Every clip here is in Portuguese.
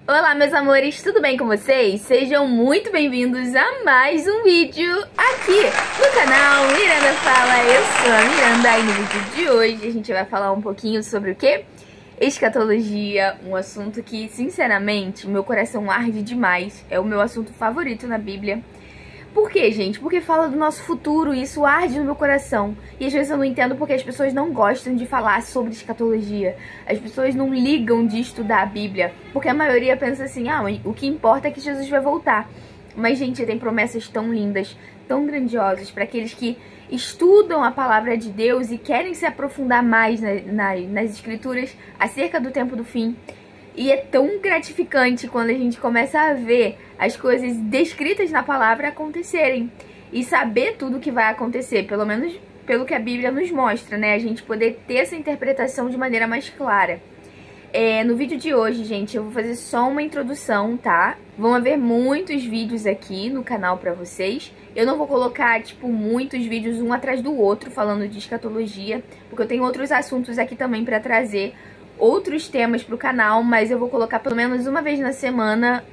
Olá, meus amores, tudo bem com vocês? Sejam muito bem-vindos a mais um vídeo aqui no canal Miranda Fala. Eu sou a Miranda e no vídeo de hoje a gente vai falar um pouquinho sobre o quê? Escatologia, um assunto que, sinceramente, meu coração arde demais. É o meu assunto favorito na Bíblia. Por quê, gente? Porque fala do nosso futuro e isso arde no meu coração. E às vezes eu não entendo porque as pessoas não gostam de falar sobre escatologia. As pessoas não ligam de estudar a Bíblia. Porque a maioria pensa assim, o que importa é que Jesus vai voltar. Mas, gente, tem promessas tão lindas, tão grandiosas para aqueles que estudam a palavra de Deus e querem se aprofundar mais nas escrituras acerca do tempo do fim. E é tão gratificante quando a gente começa a ver as coisas descritas na palavra acontecerem. E saber tudo o que vai acontecer, pelo menos pelo que a Bíblia nos mostra, né? A gente poder ter essa interpretação de maneira mais clara. No vídeo de hoje, gente, eu vou fazer só uma introdução, tá? Vão haver muitos vídeos aqui no canal pra vocês. Eu não vou colocar, muitos vídeos um atrás do outro falando de escatologia, porque eu tenho outros assuntos aqui também pra trazer, outros temas pro canal, mas eu vou colocar pelo menos uma vez na semana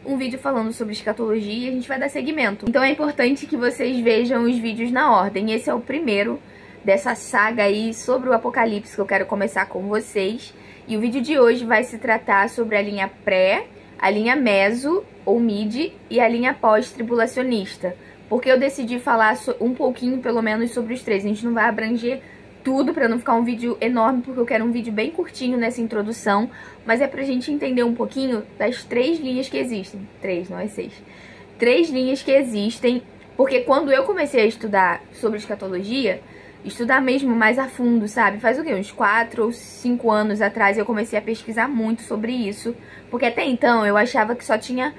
um vídeo falando sobre escatologia e a gente vai dar seguimento. Então é importante que vocês vejam os vídeos na ordem. Esse é o primeiro dessa saga aí sobre o Apocalipse que eu quero começar com vocês. E o vídeo de hoje vai se tratar sobre a linha pré, a linha meso ou mid e a linha pós-tribulacionista. Porque eu decidi falar um pouquinho pelo menos sobre os três. A gente não vai abranger tudo pra não ficar um vídeo enorme, porque eu quero um vídeo bem curtinho nessa introdução, mas é pra gente entender um pouquinho das três linhas que existem. 3, não é 6. 3 linhas que existem, porque quando eu comecei a estudar sobre escatologia, estudar mesmo mais a fundo, sabe? Faz o quê? Uns 4 ou 5 anos atrás eu comecei a pesquisar muito sobre isso, porque até então eu achava que só tinha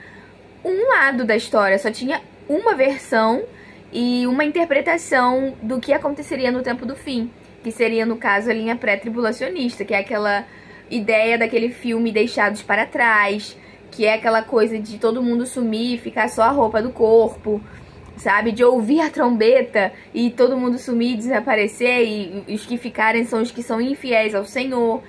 um lado da história, só tinha uma versão e uma interpretação do que aconteceria no tempo do fim, que seria, no caso, a linha pré-tribulacionista, que é aquela ideia daquele filme Deixados para Trás, que é aquela coisa de todo mundo sumir e ficar só a roupa do corpo, sabe? De ouvir a trombeta e todo mundo sumir e desaparecer, e os que ficarem são os que são infiéis ao Senhor.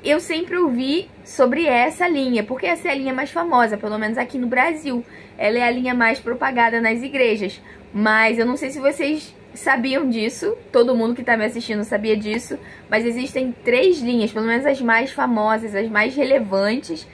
Eu sempre ouvi sobre essa linha, porque essa é a linha mais famosa, pelo menos aqui no Brasil. Ela é a linha mais propagada nas igrejas. Mas eu não sei se vocês sabiam disso, todo mundo que tá me assistindo sabia disso, mas existem 3 linhas, pelo menos as mais famosas, as mais relevantes,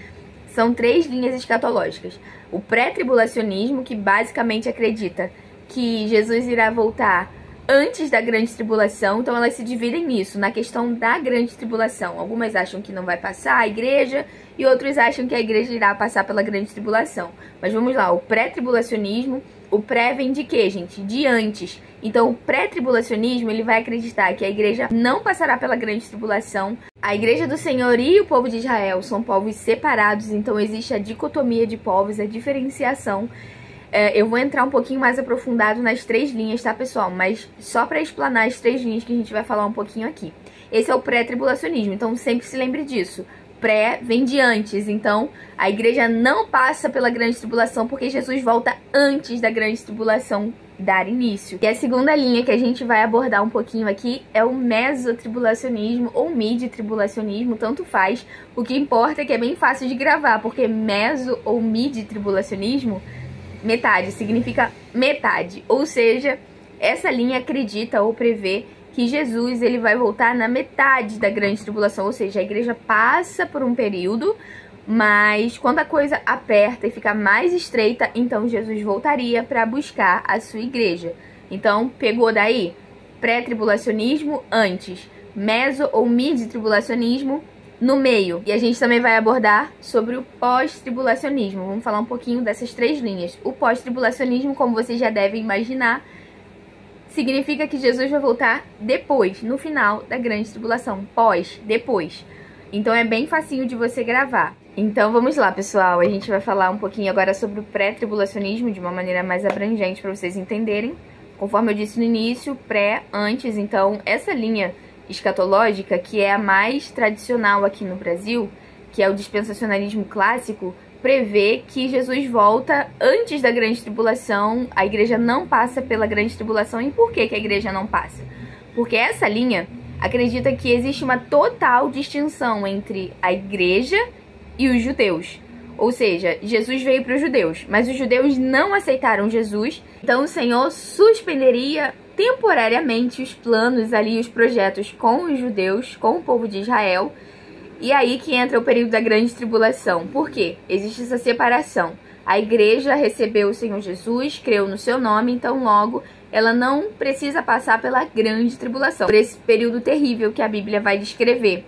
são 3 linhas escatológicas. O pré-tribulacionismo, que basicamente acredita que Jesus irá voltar antes da grande tribulação, então elas se dividem nisso, na questão da grande tribulação. Algumas acham que não vai passar a igreja e outros acham que a igreja irá passar pela grande tribulação. Mas vamos lá, o pré-tribulacionismo, o pré vem de quê, gente? De antes. Então o pré-tribulacionismo, ele vai acreditar que a igreja não passará pela grande tribulação. A igreja do Senhor e o povo de Israel são povos separados, então existe a dicotomia de povos, a diferenciação. Eu vou entrar um pouquinho mais aprofundado nas 3 linhas, tá, pessoal? Mas só para explanar as 3 linhas que a gente vai falar um pouquinho aqui. Esse é o pré-tribulacionismo, então sempre se lembre disso. Pré vem de antes, então a igreja não passa pela grande tribulação porque Jesus volta antes da grande tribulação dar início. E a segunda linha que a gente vai abordar um pouquinho aqui é o mesotribulacionismo ou mid-tribulacionismo, tanto faz. O que importa é que é bem fácil de gravar, porque meso ou mid-tribulacionismo, metade, significa metade. Ou seja, essa linha acredita ou prevê que Jesus ele vai voltar na metade da grande tribulação, ou seja, a igreja passa por um período, mas quando a coisa aperta e fica mais estreita, então Jesus voltaria para buscar a sua igreja. Então, pegou daí? Pré-tribulacionismo antes, meso ou mid-tribulacionismo no meio. E a gente também vai abordar sobre o pós-tribulacionismo. Vamos falar um pouquinho dessas 3 linhas. O pós-tribulacionismo, como vocês já devem imaginar, significa que Jesus vai voltar depois, no final da grande tribulação. Pós, depois. Então é bem facinho de você gravar. Então vamos lá, pessoal. A gente vai falar um pouquinho agora sobre o pré-tribulacionismo de uma maneira mais abrangente para vocês entenderem. Conforme eu disse no início, pré, antes. Então essa linha escatológica, que é a mais tradicional aqui no Brasil, que é o dispensacionalismo clássico, prevê que Jesus volta antes da grande tribulação, a igreja não passa pela grande tribulação. E por que a igreja não passa? Porque essa linha acredita que existe uma total distinção entre a igreja e os judeus. Ou seja, Jesus veio para os judeus, mas os judeus não aceitaram Jesus. Então o Senhor suspenderia temporariamente os planos ali, os projetos com os judeus, com o povo de Israel. E aí que entra o período da grande tribulação. Por quê? Existe essa separação. A igreja recebeu o Senhor Jesus, creu no seu nome, então logo ela não precisa passar pela grande tribulação, por esse período terrível que a Bíblia vai descrever.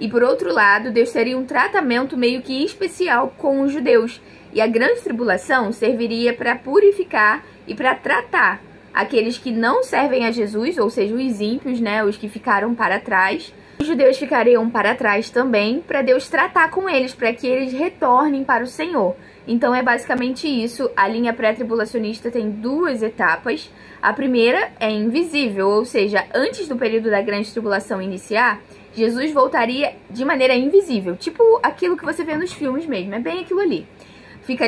E por outro lado, Deus teria um tratamento meio que especial com os judeus. E a grande tribulação serviria para purificar e para tratar aqueles que não servem a Jesus, ou seja, os ímpios, né, os que ficaram para trás. Os judeus ficariam para trás também, para Deus tratar com eles, para que eles retornem para o Senhor. Então é basicamente isso. A linha pré-tribulacionista tem duas etapas. A primeira é invisível, ou seja, antes do período da grande tribulação iniciar, Jesus voltaria de maneira invisível, tipo aquilo que você vê nos filmes mesmo, é bem aquilo ali. Fica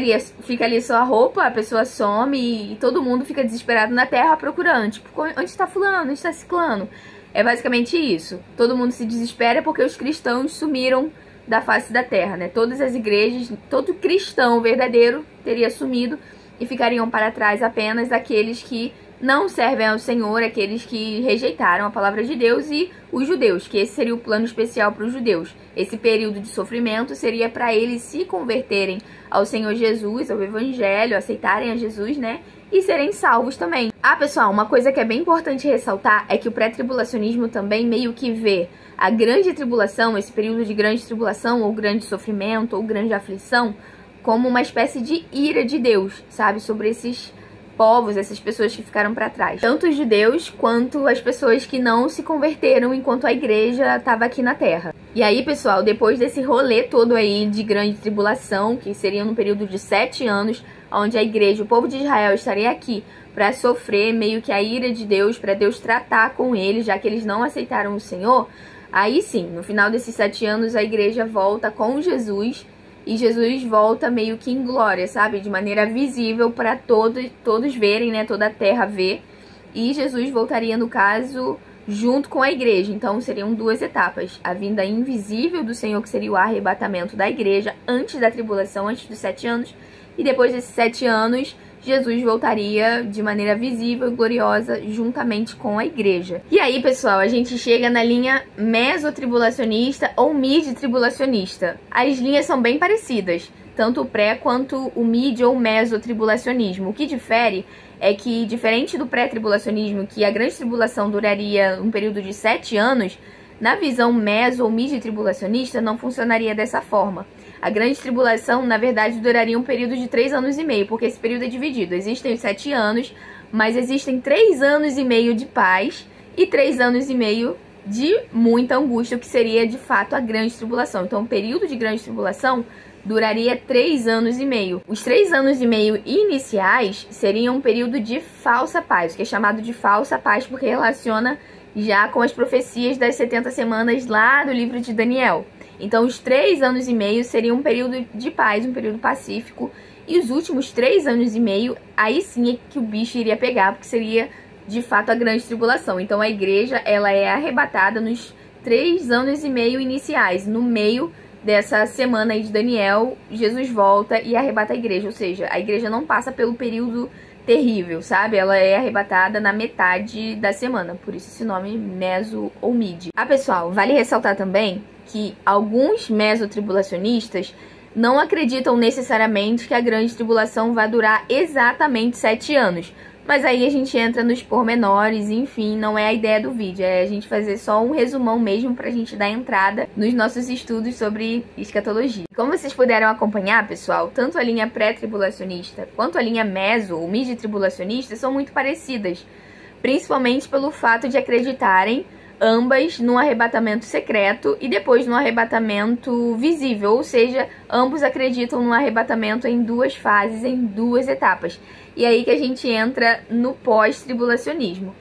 ali só a roupa, a pessoa some e todo mundo fica desesperado na terra procurando, tipo, onde está fulano, onde está ciclano? É basicamente isso. Todo mundo se desespera porque os cristãos sumiram da face da terra, né? Todas as igrejas, todo cristão verdadeiro teria sumido e ficariam para trás apenas aqueles que não servem ao Senhor, aqueles que rejeitaram a palavra de Deus, e os judeus, que esse seria o plano especial para os judeus. Esse período de sofrimento seria para eles se converterem ao Senhor Jesus, ao Evangelho, aceitarem a Jesus, né? E serem salvos também. Ah, pessoal, uma coisa que é bem importante ressaltar é que o pré-tribulacionismo também meio que vê a grande tribulação, esse período de grande tribulação, ou grande sofrimento, ou grande aflição, como uma espécie de ira de Deus, sabe? Sobre esses povos, essas pessoas que ficaram para trás. Tanto os judeus quanto as pessoas que não se converteram enquanto a igreja estava aqui na terra. E aí, pessoal, depois desse rolê todo aí de grande tribulação, que seria no período de 7 anos, onde a igreja, o povo de Israel estaria aqui para sofrer meio que a ira de Deus, para Deus tratar com eles, já que eles não aceitaram o Senhor, aí sim, no final desses 7 anos, a igreja volta com Jesus. E Jesus volta meio que em glória, sabe? De maneira visível para todos verem, né? Toda a terra ver. E Jesus voltaria, no caso, junto com a igreja. Então seriam duas etapas. A vinda invisível do Senhor, que seria o arrebatamento da igreja antes da tribulação, antes dos 7 anos. E depois desses 7 anos, Jesus voltaria de maneira visível e gloriosa juntamente com a igreja. E aí, pessoal, a gente chega na linha mesotribulacionista ou mid-tribulacionista. As linhas são bem parecidas, tanto o pré quanto o mid ou mesotribulacionismo. O que difere é que, diferente do pré-tribulacionismo, que a grande tribulação duraria um período de 7 anos, na visão meso ou mid-tribulacionista não funcionaria dessa forma. A grande tribulação, na verdade, duraria um período de 3 anos e meio, porque esse período é dividido. Existem os 7 anos, mas existem 3 anos e meio de paz e 3 anos e meio de muita angústia, o que seria, de fato, a grande tribulação. Então, o período de grande tribulação duraria 3 anos e meio. Os 3 anos e meio iniciais seriam um período de falsa paz, que é chamado de falsa paz porque relaciona já com as profecias das 70 semanas lá do livro de Daniel. Então, os 3 anos e meio seriam um período de paz, um período pacífico. E os últimos 3 anos e meio, aí sim é que o bicho iria pegar, porque seria, de fato, a grande tribulação. Então, a igreja, ela é arrebatada nos 3 anos e meio iniciais. No meio dessa semana aí de Daniel, Jesus volta e arrebata a igreja. Ou seja, a igreja não passa pelo período terrível, sabe? Ela é arrebatada na metade da semana. Por isso esse nome meso ou mid. Ah, pessoal, vale ressaltar também que alguns mesotribulacionistas não acreditam necessariamente que a grande tribulação vai durar exatamente 7 anos. Mas aí a gente entra nos pormenores, enfim, não é a ideia do vídeo. É a gente fazer só um resumão mesmo pra gente dar entrada nos nossos estudos sobre escatologia. Como vocês puderam acompanhar, pessoal, tanto a linha pré-tribulacionista quanto a linha meso ou mid-tribulacionista são muito parecidas. Principalmente pelo fato de acreditarem ambas no arrebatamento secreto e depois no arrebatamento visível, ou seja, ambos acreditam no arrebatamento em 2 fases, em 2 etapas. E aí que a gente entra no pós-tribulacionismo.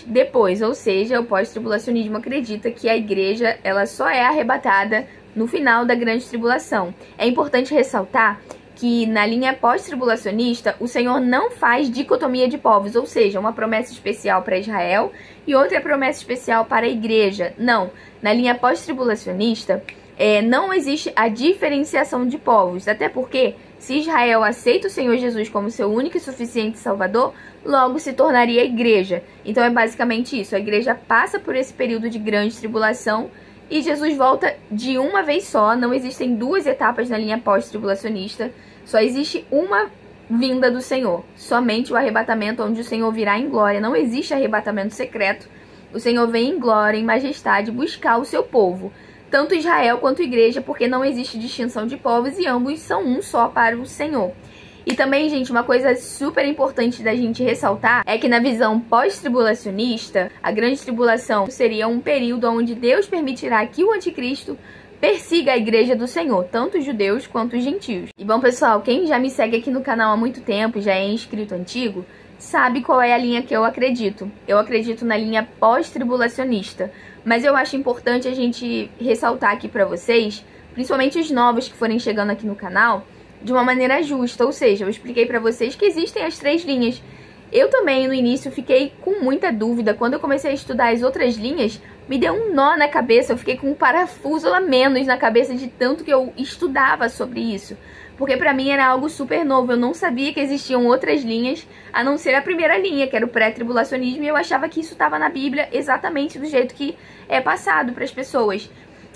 Depois, ou seja, o pós-tribulacionismo acredita que a igreja ela só é arrebatada no final da grande tribulação. É importante ressaltar que na linha pós-tribulacionista, o Senhor não faz dicotomia de povos, ou seja, uma promessa especial para Israel e outra promessa especial para a igreja. Não, na linha pós-tribulacionista, não existe a diferenciação de povos, até porque se Israel aceita o Senhor Jesus como seu único e suficiente Salvador, logo se tornaria a igreja. Então é basicamente isso, a igreja passa por esse período de grande tribulação e Jesus volta de uma vez só, não existem duas etapas na linha pós-tribulacionista, só existe uma vinda do Senhor, somente o arrebatamento onde o Senhor virá em glória, não existe arrebatamento secreto, o Senhor vem em glória, em majestade, buscar o seu povo. Tanto Israel quanto igreja, porque não existe distinção de povos e ambos são um só para o Senhor. E também, gente, uma coisa super importante da gente ressaltar é que na visão pós-tribulacionista, a grande tribulação seria um período onde Deus permitirá que o anticristo persiga a igreja do Senhor, tanto os judeus quanto os gentios. E bom, pessoal, quem já me segue aqui no canal há muito tempo, já é inscrito antigo, sabe qual é a linha que eu acredito. Eu acredito na linha pós-tribulacionista. Mas eu acho importante a gente ressaltar aqui pra vocês, principalmente os novos que forem chegando aqui no canal, de uma maneira justa. Ou seja, eu expliquei pra vocês que existem as 3 linhas. Eu também, no início, fiquei com muita dúvida. Quando eu comecei a estudar as outras linhas, me deu um nó na cabeça. Eu fiquei com um parafuso a menos na cabeça de tanto que eu estudava sobre isso. Porque pra mim era algo super novo, eu não sabia que existiam outras linhas, a não ser a primeira linha, que era o pré-tribulacionismo, e eu achava que isso estava na Bíblia exatamente do jeito que é passado para as pessoas.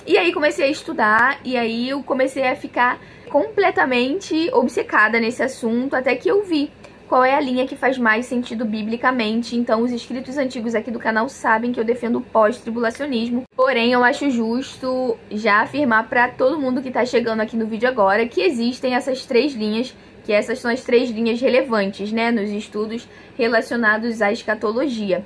E aí comecei a estudar, e aí eu comecei a ficar completamente obcecada nesse assunto, até que eu vi qual é a linha que faz mais sentido biblicamente. Então os inscritos antigos aqui do canal sabem que eu defendo o pós-tribulacionismo. Porém, eu acho justo já afirmar para todo mundo que tá chegando aqui no vídeo agora que existem essas 3 linhas, que essas são as 3 linhas relevantes, né, nos estudos relacionados à escatologia.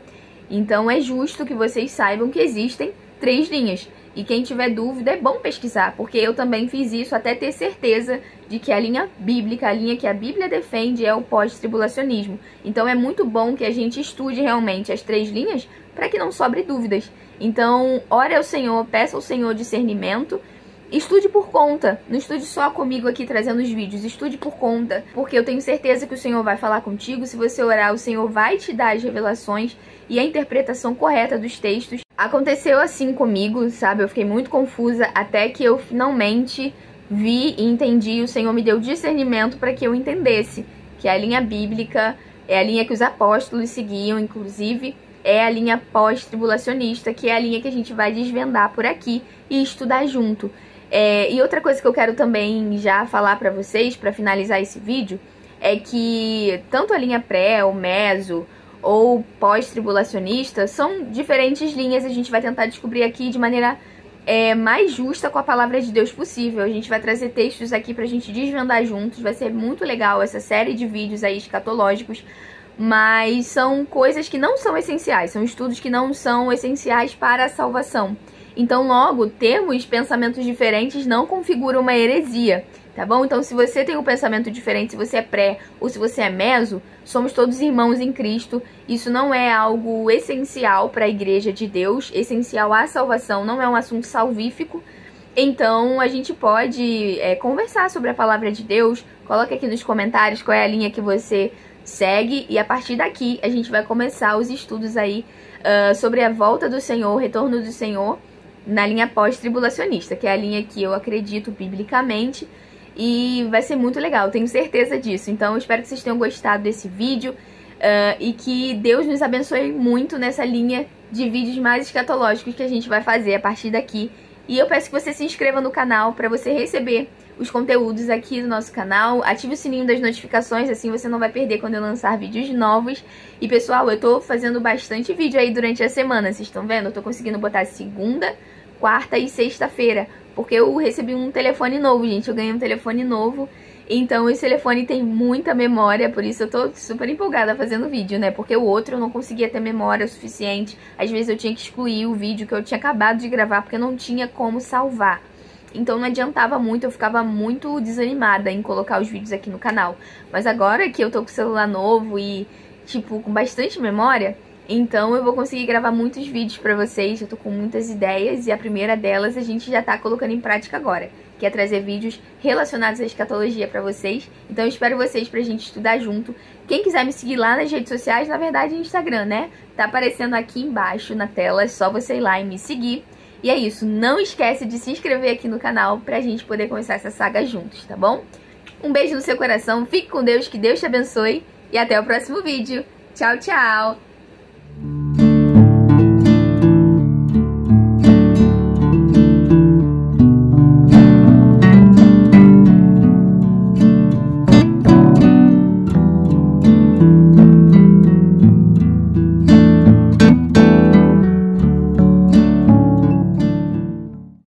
Então é justo que vocês saibam que existem 3 linhas. E quem tiver dúvida é bom pesquisar, porque eu também fiz isso até ter certeza de que a linha bíblica, a linha que a Bíblia defende é o pós-tribulacionismo. Então é muito bom que a gente estude realmente as 3 linhas para que não sobre dúvidas. Então, ore ao Senhor, peça ao Senhor discernimento, estude por conta, não estude só comigo aqui trazendo os vídeos, estude por conta, porque eu tenho certeza que o Senhor vai falar contigo. Se você orar, o Senhor vai te dar as revelações e a interpretação correta dos textos. Aconteceu assim comigo, sabe? Eu fiquei muito confusa até que eu finalmente vi e entendi. O Senhor me deu discernimento para que eu entendesse que a linha bíblica é a linha que os apóstolos seguiam, inclusive é a linha pós-tribulacionista, que é a linha que a gente vai desvendar por aqui e estudar junto. E outra coisa que eu quero também já falar pra vocês, pra finalizar esse vídeo, é que tanto a linha pré, ou meso, ou pós-tribulacionista, são diferentes linhas. A gente vai tentar descobrir aqui de maneira mais justa com a palavra de Deus possível. A gente vai trazer textos aqui pra gente desvendar juntos. Vai ser muito legal essa série de vídeos aí escatológicos, mas são coisas que não são essenciais, são estudos que não são essenciais para a salvação. Então, logo, termos pensamentos diferentes não configura uma heresia, tá bom? Então, se você tem um pensamento diferente, se você é pré ou se você é meso, somos todos irmãos em Cristo. Isso não é algo essencial para a igreja de Deus, essencial à salvação, não é um assunto salvífico. Então, a gente pode conversar sobre a palavra de Deus. Coloca aqui nos comentários qual é a linha que você segue, e a partir daqui a gente vai começar os estudos aí sobre a volta do Senhor, o retorno do Senhor, na linha pós-tribulacionista, que é a linha que eu acredito biblicamente, e vai ser muito legal, tenho certeza disso. Então eu espero que vocês tenham gostado desse vídeo e que Deus nos abençoe muito nessa linha de vídeos mais escatológicos que a gente vai fazer a partir daqui. E eu peço que você se inscreva no canal para você receber os conteúdos aqui do nosso canal. Ative o sininho das notificações, assim você não vai perder quando eu lançar vídeos novos. E pessoal, eu tô fazendo bastante vídeo aí durante a semana, vocês estão vendo? Eu tô conseguindo botar segunda, quarta e sexta-feira, porque eu recebi um telefone novo, gente. Eu ganhei um telefone novo, então esse telefone tem muita memória, por isso eu tô super empolgada fazendo vídeo, né? Porque o outro eu não conseguia ter memória o suficiente. Às vezes eu tinha que excluir o vídeo que eu tinha acabado de gravar, porque não tinha como salvar. Então não adiantava muito, eu ficava muito desanimada em colocar os vídeos aqui no canal. Mas agora que eu tô com o celular novo e, tipo, com bastante memória, então eu vou conseguir gravar muitos vídeos pra vocês. Eu tô com muitas ideias e a primeira delas a gente já tá colocando em prática agora, que é trazer vídeos relacionados à escatologia pra vocês. Então eu espero vocês pra gente estudar junto. Quem quiser me seguir lá nas redes sociais, na verdade no Instagram, né? Tá aparecendo aqui embaixo na tela, é só você ir lá e me seguir. E é isso, não esquece de se inscrever aqui no canal pra gente poder começar essa saga juntos, tá bom? Um beijo no seu coração, fique com Deus, que Deus te abençoe e até o próximo vídeo. Tchau, tchau!